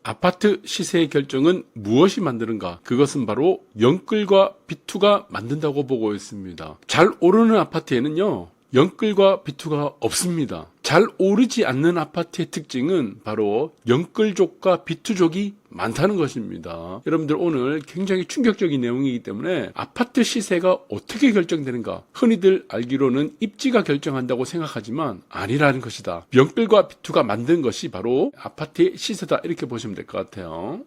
아파트 시세의 결정은 무엇이 만드는가? 그것은 바로 영끌과 비투가 만든다고 보고 있습니다. 잘 오르는 아파트에는요, 영끌과 비투가 없습니다. 잘 오르지 않는 아파트의 특징은 바로 영끌족과 비투족이 많다는 것입니다. 여러분들 오늘 굉장히 충격적인 내용이기 때문에 아파트 시세가 어떻게 결정되는가? 흔히들 알기로는 입지가 결정한다고 생각하지만 아니라는 것이다. 영끌과 비투가 만든 것이 바로 아파트의 시세다. 이렇게 보시면 될 것 같아요.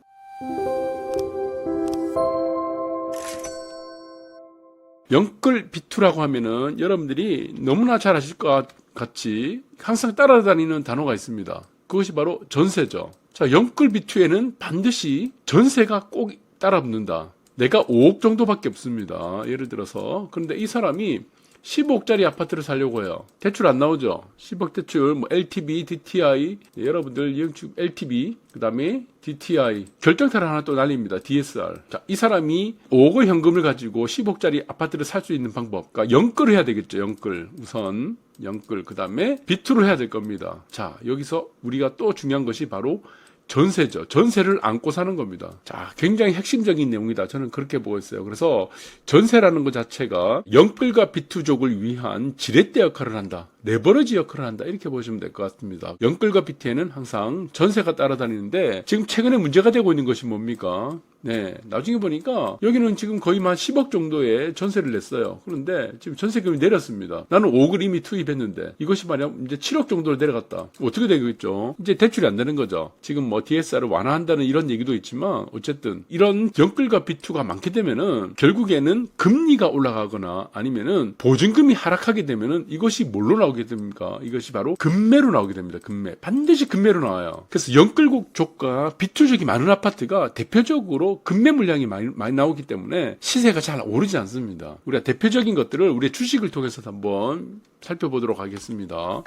영끌 비투라고 하면은 여러분들이 너무나 잘 아실 것 같이 항상 따라다니는 단어가 있습니다. 그것이 바로 전세죠. 자, 영끌 비투에는 반드시 전세가 꼭 따라붙는다. 내가 5억 정도밖에 없습니다. 예를 들어서. 그런데 이 사람이 15억짜리 아파트를 살려고 해요. 대출 안 나오죠. 10억 대출, LTV, DTI, 여러분들 영축 LTV, 그 다음에 DTI, 결정타를 하나 또 날립니다. DSR. 자, 이 사람이 5억의 현금을 가지고 10억짜리 아파트를 살 수 있는 방법. 그러니까 영끌을 해야 되겠죠. 영끌. 우선 영끌. 그 다음에 비투를 해야 될 겁니다. 자, 여기서 우리가 또 중요한 것이 바로 전세죠. 전세를 안고 사는 겁니다. 자, 굉장히 핵심적인 내용이다. 저는 그렇게 보고 있어요. 그래서 전세라는 것 자체가 영끌과 비투족을 위한 지렛대 역할을 한다. 레버리지 역할을 한다. 이렇게 보시면 될 것 같습니다. 영끌과 비투에는 항상 전세가 따라다니는데 지금 최근에 문제가 되고 있는 것이 뭡니까? 네, 나중에 보니까 여기는 지금 거의 한 10억 정도의 전세를 냈어요. 그런데 지금 전세금이 내렸습니다. 나는 5억을 이미 투입했는데 이것이 말이야 이제 7억 정도로 내려갔다. 어떻게 되겠죠? 이제 대출이 안 되는 거죠. 지금 DSR을 완화한다는 이런 얘기도 있지만 어쨌든 이런 영끌과 비투가 많게 되면은 결국에는 금리가 올라가거나 아니면은 보증금이 하락하게 되면은 이것이 뭘로 나오게 됩니까? 이것이 바로 금매로 나오게 됩니다. 금매. 반드시 금매로 나와요. 그래서 영끌족과 비투족이 많은 아파트가 대표적으로 금매 물량이 많이 나오기 때문에 시세가 잘 오르지 않습니다. 우리가 대표적인 것들을 우리의 주식을 통해서 한번 살펴보도록 하겠습니다.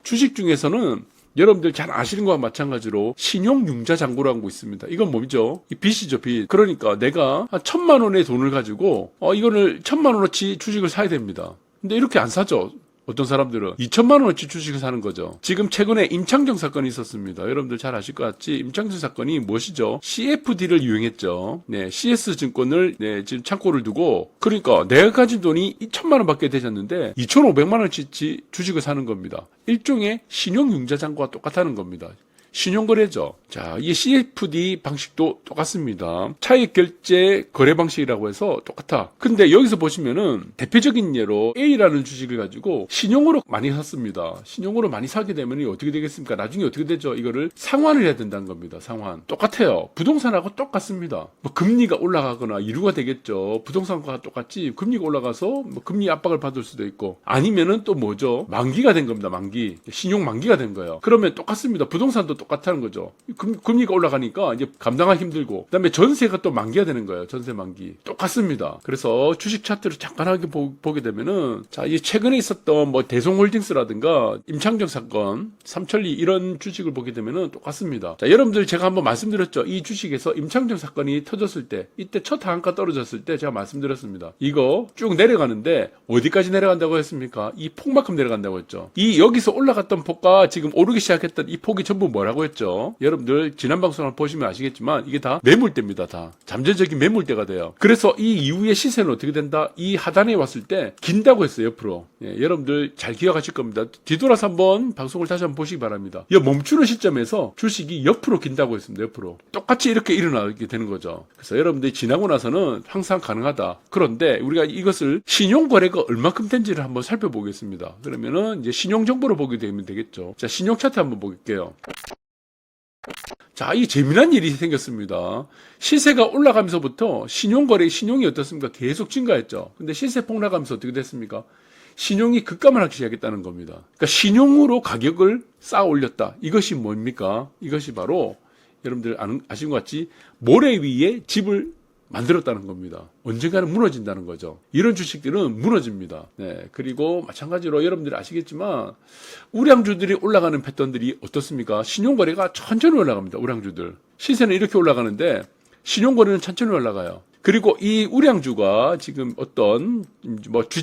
주식 중에서는 여러분들 잘 아시는 것과 마찬가지로 신용융자 잔고라는 거 있습니다. 이건 뭐죠? 빚이죠, 빚. 그러니까 내가 한 1,000만 원의 돈을 가지고 이거를 1,000만 원어치 주식을 사야 됩니다. 근데 이렇게 안 사죠. 어떤 사람들은 2천만 원어치 주식을 사는 거죠. 지금 최근에 임창정 사건이 있었습니다. 여러분들 잘 아실 것 같지? 임창정 사건이 무엇이죠? CFD를 유행했죠. 네, CS증권을 지금 창고를 두고 그러니까 내가 가진 돈이 2천만 원밖에 되셨는데 2,500만 원어치 주식을 사는 겁니다. 일종의 신용융자잔고와 똑같다는 겁니다. 신용거래죠. 자, 이 CFD 방식도 똑같습니다. 차익 결제 거래 방식이라고 해서 똑같아. 근데 여기서 보시면은 대표적인 예로 A라는 주식을 가지고 신용으로 많이 샀습니다. 신용으로 많이 사게 되면 어떻게 되겠습니까? 나중에 어떻게 되죠? 이거를 상환을 해야 된다는 겁니다. 상환. 똑같아요. 부동산하고 똑같습니다. 금리가 올라가거나 이유가 되겠죠. 부동산과 똑같지. 금리가 올라가서 금리 압박을 받을 수도 있고 아니면은 또 뭐죠? 만기가 된 겁니다. 만기. 신용 만기가 된 거예요. 그러면 똑같습니다. 부동산도 똑같다는 거죠. 금리가 올라가니까 이제 감당하기 힘들고 그다음에 전세가 또 만기가 되는 거예요. 전세 만기. 똑같습니다. 그래서 주식 차트를 잠깐하게 보게 되면은 자, 이 최근에 있었던 대송홀딩스라든가 임창정 사건, 삼천리 이런 주식을 보게 되면은 똑같습니다. 자, 여러분들 제가 한번 말씀드렸죠. 이 주식에서 임창정 사건이 터졌을 때 이때 첫 하한가 떨어졌을 때 제가 말씀드렸습니다. 이거 쭉 내려가는데 어디까지 내려간다고 했습니까? 이 폭만큼 내려간다고 했죠. 이 여기서 올라갔던 폭과 지금 오르기 시작했던 이 폭이 전부 뭐라고 했죠? 여러분들 지난 방송을 보시면 아시겠지만 이게 다 매물대입니다. 다 잠재적인 매물대가 돼요. 그래서 이 이후의 시세는 어떻게 된다? 이 하단에 왔을 때 긴다고 했어요. 옆으로. 여러분들 잘 기억하실 겁니다. 뒤돌아서 한번 방송을 다시 한번 보시기 바랍니다. 이 멈추는 시점에서 주식이 옆으로 긴다고 했습니다. 옆으로. 똑같이 이렇게 일어나게 되는 거죠. 그래서 여러분들이 지나고 나서는 항상 가능하다. 그런데 우리가 이것을 신용거래가 얼마큼 된지를 한번 살펴보겠습니다. 그러면은 이제 신용정보를 보게 되면 되겠죠. 자, 신용차트 한번 볼게요. 자, 이 재미난 일이 생겼습니다. 시세가 올라가면서부터 신용이 어떻습니까? 계속 증가했죠. 근데 시세 폭락하면서 어떻게 됐습니까? 신용이 급감을 하기 시작했다는 겁니다. 그러니까 신용으로 가격을 쌓아 올렸다. 이것이 뭡니까? 이것이 바로 여러분들 아시는 것 같이 모래 위에 집을 만들었다는 겁니다. 언젠가는 무너진다는 거죠. 이런 주식들은 무너집니다. 네, 그리고 마찬가지로 여러분들이 아시겠지만 우량주들이 올라가는 패턴들이 어떻습니까? 신용거래가 천천히 올라갑니다. 우량주들. 시세는 이렇게 올라가는데 신용거래는 천천히 올라가요. 그리고 이 우량주가 지금 어떤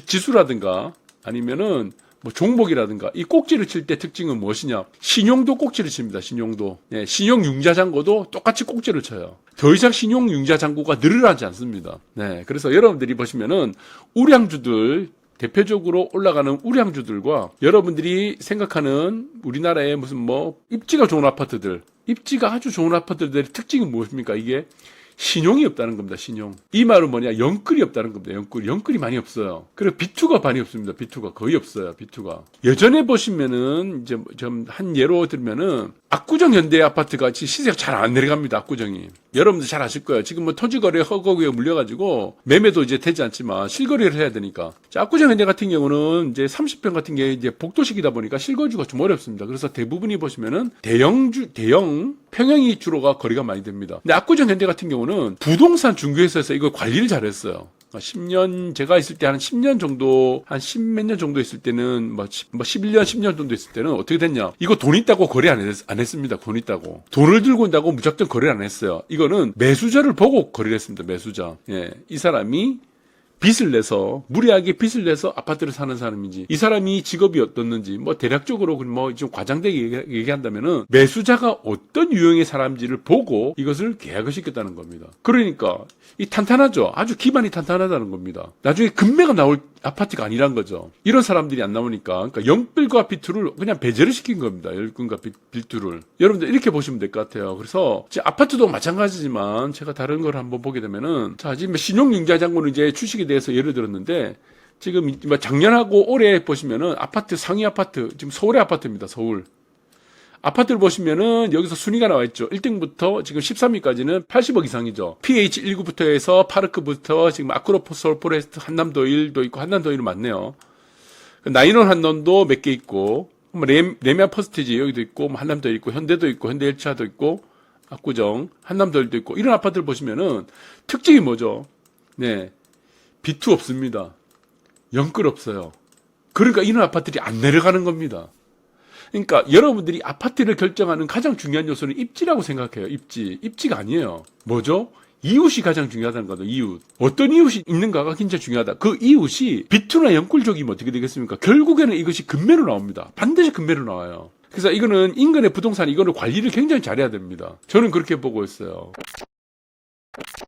지수라든가 아니면은 뭐 종목이라든가 이 꼭지를 칠 때 특징은 무엇이냐? 신용도 꼭지를 칩니다. 신용도. 예, 신용융자잔고도 똑같이 꼭지를 쳐요. 더 이상 신용융자잔고가 늘어나지 않습니다. 네, 그래서 여러분들이 보시면은 우량주들 대표적으로 올라가는 우량주들과 여러분들이 생각하는 우리나라의 무슨 뭐 입지가 좋은 아파트들, 입지가 아주 좋은 아파트들의 특징이 무엇입니까? 이게 신용이 없다는 겁니다. 신용. 이 말은 뭐냐? 영끌이 없다는 겁니다. 영끌이 많이 없어요. 그리고 비투가 많이 없습니다. 비투가 거의 없어요. 비투가. 예전에 보시면은 이제 좀 한 예로 들면은 압구정 현대 아파트가 시세가 잘 안 내려갑니다. 압구정이. 여러분들 잘 아실 거예요. 지금 뭐 토지거래 허가구에 물려가지고 매매도 이제 되지 않지만 실거래를 해야 되니까. 자, 압구정 현대 같은 경우는 이제 30평 같은 게 이제 복도식이다 보니까 실거주가 좀 어렵습니다. 그래서 대부분이 보시면은 대형 평형이 주로가 거리가 많이 됩니다. 근데 압구정 현대 같은 경우는 부동산 중개회사에서 이걸 관리를 잘했어요. 10년, 제가 있을 때 한 10년 정도, 한 10몇 년 정도 있을 때는, 11년, 10년 정도 있을 때는 어떻게 됐냐. 이거 돈 있다고 거래 안 했습니다. 돈 있다고. 돈을 들고 온다고 무작정 거래를 안 했어요. 이거는 매수자를 보고 거래를 했습니다. 매수자. 예. 이 사람이 빚을 내서, 무리하게 빚을 내서 아파트를 사는 사람인지, 이 사람이 직업이 어떻는지, 뭐 대략적으로 뭐 좀 과장되게 얘기한다면은 매수자가 어떤 유형의 사람인지를 보고 이것을 계약을 시켰다는 겁니다. 그러니까 이 탄탄하죠. 아주 기반이 탄탄하다는 겁니다. 나중에 금매가 나올 아파트가 아니란 거죠. 이런 사람들이 안 나오니까, 그러니까 영끌과 비투를 그냥 배제를 시킨 겁니다. 영끌과 비투를. 여러분들 이렇게 보시면 될 것 같아요. 그래서 아파트도 마찬가지지만 제가 다른 걸 한번 보게 되면은, 자, 지금 신용융자잔고는 이제 주식에 대해서 예를 들었는데, 지금 작년하고 올해 보시면은 아파트, 상위 아파트, 지금 서울의 아파트입니다. 서울. 아파트를 보시면은 여기서 순위가 나와 있죠. 1등부터 지금 13위까지는 80억 이상이죠. PH19부터 해서 파르크부터 지금 아크로폴 포레스트, 한남도 1도 있고, 한남도 1은 많네요. 나인원 한남도 몇 개 있고, 레미안 퍼스티지 여기도 있고, 한남도 있고, 현대도 있고, 현대 1차도 있고, 압구정, 한남도 1도 있고, 이런 아파트를 보시면은 특징이 뭐죠? 네. 비투 없습니다. 영끌 없어요. 그러니까 이런 아파트들이 안 내려가는 겁니다. 그러니까 여러분들이 아파트를 결정하는 가장 중요한 요소는 입지라고 생각해요. 입지가 아니에요. 뭐죠? 이웃이 가장 중요하다는 거죠. 이웃. 어떤 이웃이 있는가가 굉장히 중요하다. 그 이웃이 비투나 영끌족이면 어떻게 되겠습니까? 결국에는 이것이 금매로 나옵니다. 반드시 금매로 나와요. 그래서 이거는 인근의 부동산, 이거는 관리를 굉장히 잘해야 됩니다. 저는 그렇게 보고 있어요.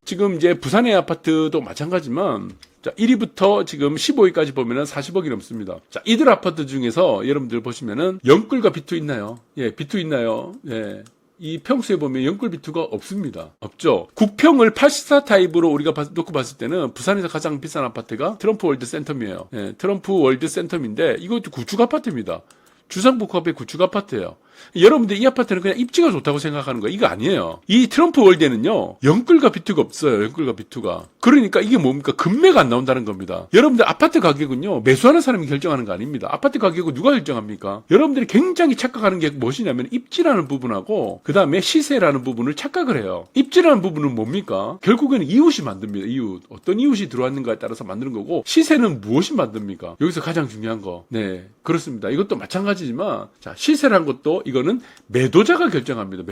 지금 이제 부산의 아파트도 마찬가지지만, 자, 1위부터 지금 15위까지 보면은 40억이 넘습니다. 자, 이들 아파트 중에서 여러분들 보시면은 영끌과 비투 있나요? 예, 비투 있나요? 예. 이 평수에 보면 영끌 비투가 없습니다. 없죠. 국평을 84 타입으로 우리가 놓고 봤을 때는 부산에서 가장 비싼 아파트가 트럼프 월드 센텀이에요. 예, 트럼프 월드 센텀인데 이것도 구축 아파트입니다. 주상복합의 구축 아파트예요. 여러분들 이 아파트는 그냥 입지가 좋다고 생각하는 거예요. 이거 아니에요. 이 트럼프 월드에는요, 영끌과 비투가 없어요. 영끌과 비투가. 그러니까 이게 뭡니까? 금매가 안 나온다는 겁니다. 여러분들 아파트 가격은요, 매수하는 사람이 결정하는 거 아닙니다. 아파트 가격은 누가 결정합니까? 여러분들이 굉장히 착각하는 게 무엇이냐면 입지라는 부분하고 그 다음에 시세라는 부분을 착각을 해요. 입지라는 부분은 뭡니까? 결국에는 이웃이 만듭니다. 이웃. 어떤 이웃이 들어왔는가에 따라서 만드는 거고, 시세는 무엇이 만듭니까? 여기서 가장 중요한 거. 네, 그렇습니다. 이것도 마찬가지지만, 자, 시세라는 것도 이거는 매도자가 결정합니다.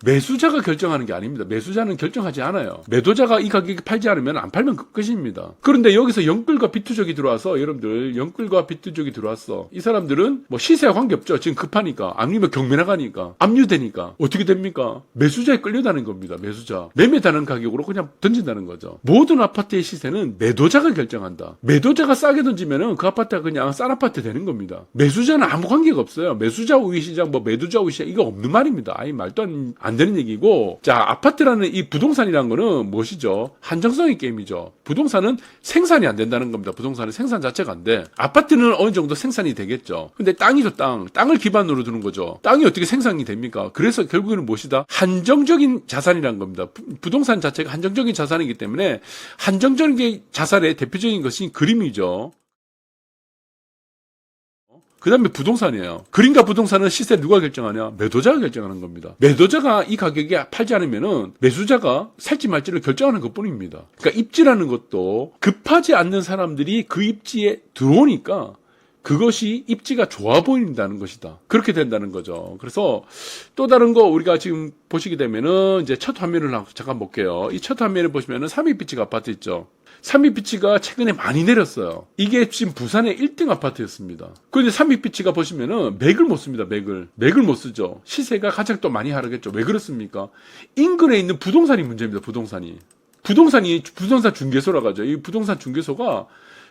매수자가 결정하는 게 아닙니다. 매수자는 결정하지 않아요. 매도자가 이 가격에 팔지 않으면 안 팔면 끝입니다. 그런데 여기서 영끌과 비투족이 들어와서, 여러분들 영끌과 비투족이 들어왔어. 이 사람들은 뭐 시세와 관계없죠. 지금 급하니까, 아니면 경매 나가니까, 압류되니까 어떻게 됩니까? 매수자에 끌려다는 겁니다. 매수자. 매매다는 가격으로 그냥 던진다는 거죠. 모든 아파트의 시세는 매도자가 결정한다. 매도자가 싸게 던지면은 그 아파트가 그냥 싼 아파트 되는 겁니다. 매수자는 아무 관계가 없어요. 매수자 우위 시장, 매도자 우위 시장, 이거 없는 말입니다. 아예 말도 안 되는 얘기고. 자, 아파트라는 이 부동산이라는 거는 무엇이죠? 한정성의 게임이죠. 부동산은 생산이 안 된다는 겁니다. 부동산은 생산 자체가 안 돼. 아파트는 어느 정도 생산이 되겠죠. 근데 땅이죠, 땅을 기반으로 두는 거죠. 땅이 어떻게 생산이 됩니까? 그래서 결국에는 무엇이다? 한정적인 자산이라는 겁니다. 부동산 자체가 한정적인 자산이기 때문에 한정적인 자산의 대표적인 것이 그림이죠. 그 다음에 부동산이에요. 그림과 부동산은 시세를 누가 결정하냐? 매도자가 결정하는 겁니다. 매도자가 이 가격에 팔지 않으면은 매수자가 살지 말지를 결정하는 것 뿐입니다. 그러니까 입지라는 것도 급하지 않는 사람들이 그 입지에 들어오니까 그것이 입지가 좋아 보인다는 것이다. 그렇게 된다는 거죠. 그래서 또 다른 거 우리가 지금 보시게 되면은 이제 첫 화면을 잠깐 볼게요. 이 첫 화면을 보시면은 삼익비치가 아파트 있죠. 삼익비치가 최근에 많이 내렸어요. 이게 지금 부산의 1등 아파트였습니다. 그런데 삼익비치가 보시면은 맥을 못 씁니다. 맥을 못 쓰죠. 시세가 가장 또 많이 하락했죠. 왜 그렇습니까? 인근에 있는 부동산이 문제입니다. 부동산 중개소라고 하죠. 이 부동산 중개소가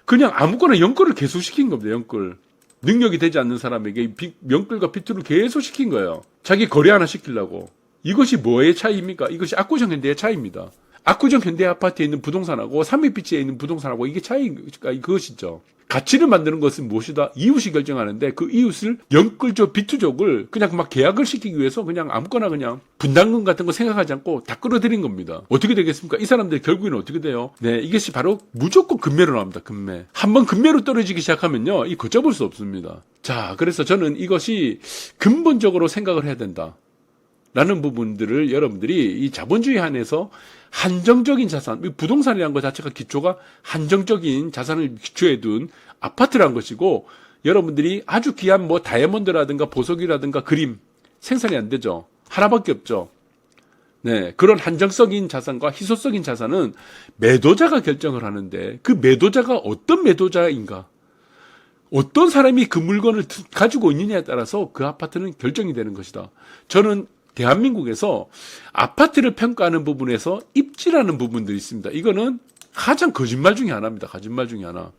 그냥 아무거나 연끌을 계속 시킨 겁니다. 연끌. 능력이 되지 않는 사람에게 연끌과 비투를 계속 시킨 거예요. 자기 거래 하나 시키려고. 이것이 뭐의 차이입니까? 이것이 압구정 현대의 차이입니다. 압구정 현대 아파트에 있는 부동산하고 삼익비치에 있는 부동산하고 이게 차이가 그것이죠. 가치를 만드는 것은 무엇이다? 이웃이 결정하는데 그 이웃을 연끌적 비투족을 그냥 막 계약을 시키기 위해서 그냥 아무거나 그냥 분담금 같은 거 생각하지 않고 다 끌어들인 겁니다. 어떻게 되겠습니까? 이 사람들 결국에는 어떻게 돼요? 네, 이것이 바로 무조건 금매로 나옵니다. 금매. 한번 금매로 떨어지기 시작하면요, 이 걷잡을 수 없습니다. 자, 그래서 저는 이것이 근본적으로 생각을 해야 된다. 라는 부분들을 여러분들이 이 자본주의 안에서 한정적인 자산, 부동산이라는 것 자체가 기초가 한정적인 자산을 기초에 둔 아파트라는 것이고, 여러분들이 아주 귀한 뭐 다이아몬드라든가 보석이라든가 그림 생산이 안 되죠. 하나밖에 없죠. 네, 그런 한정적인 자산과 희소적인 자산은 매도자가 결정을 하는데 그 매도자가 어떤 매도자인가, 어떤 사람이 그 물건을 가지고 있느냐에 따라서 그 아파트는 결정이 되는 것이다. 저는 대한민국에서 아파트를 평가하는 부분에서 입지라는 부분들이 있습니다. 이거는 가장 거짓말 중에 하나입니다. 거짓말 중에 하나.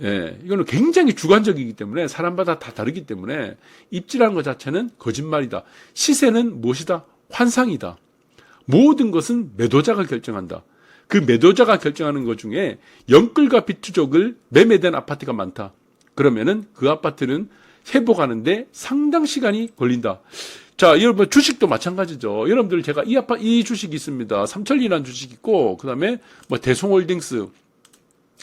예, 이거는 굉장히 주관적이기 때문에 사람마다 다 다르기 때문에 입지라는 것 자체는 거짓말이다. 시세는 무엇이다? 환상이다. 모든 것은 매도자가 결정한다. 그 매도자가 결정하는 것 중에 연끌과 비투족을 매매된 아파트가 많다. 그러면은 그 아파트는 회복하는데 상당 시간이 걸린다. 자, 여러분 주식도 마찬가지죠. 여러분들 제가 이 주식이 있습니다. 삼천리라는 주식 있고, 그 다음에 뭐 대송홀딩스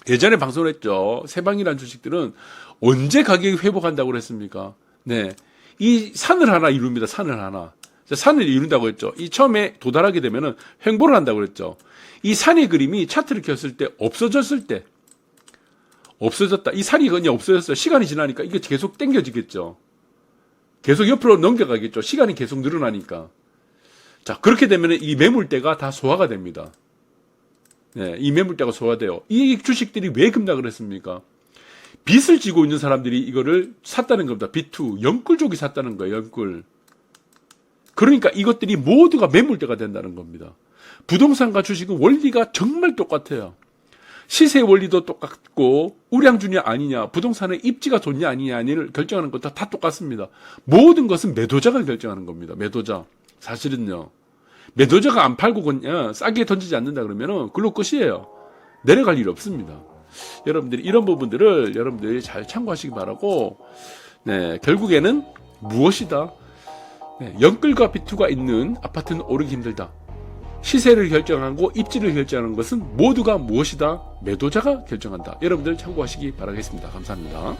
예전에 방송을 했죠. 세방이라는 주식들은 언제 가격이 회복한다고 그랬습니까? 네, 이 산을 하나 이룹니다. 산을 하나. 산을 이룬다고 했죠. 이 처음에 도달하게 되면은 횡보를 한다고 그랬죠. 이 산의 그림이 차트를 켰을 때 없어졌을 때 없어졌다. 이 산이 그냥 없어졌어요. 시간이 지나니까 이게 계속 당겨지겠죠. 계속 옆으로 넘겨가겠죠. 시간이 계속 늘어나니까. 자, 그렇게 되면 이 매물대가 다 소화가 됩니다. 네, 이 매물대가 소화돼요. 이 주식들이 왜 급락을 했습니까? 빚을 지고 있는 사람들이 이거를 샀다는 겁니다. B2, 연끌족이 샀다는 거예요. 연끌. 그러니까 이것들이 모두가 매물대가 된다는 겁니다. 부동산과 주식은 원리가 정말 똑같아요. 시세 원리도 똑같고 우량주냐 아니냐, 부동산의 입지가 좋냐 아니냐를 결정하는 것도 다 똑같습니다. 모든 것은 매도자가 결정하는 겁니다. 매도자. 사실은요, 매도자가 안 팔고 그냥 싸게 던지지 않는다 그러면은 그걸로 끝이에요. 내려갈 일 없습니다. 여러분들이 이런 부분들을 여러분들이 잘 참고하시기 바라고, 네, 결국에는 무엇이다? 네, 연끌과 비투가 있는 아파트는 오르기 힘들다. 시세를 결정하고 입지를 결정하는 것은 모두가 무엇이다? 매도자가 결정한다. 여러분들 참고하시기 바라겠습니다. 감사합니다.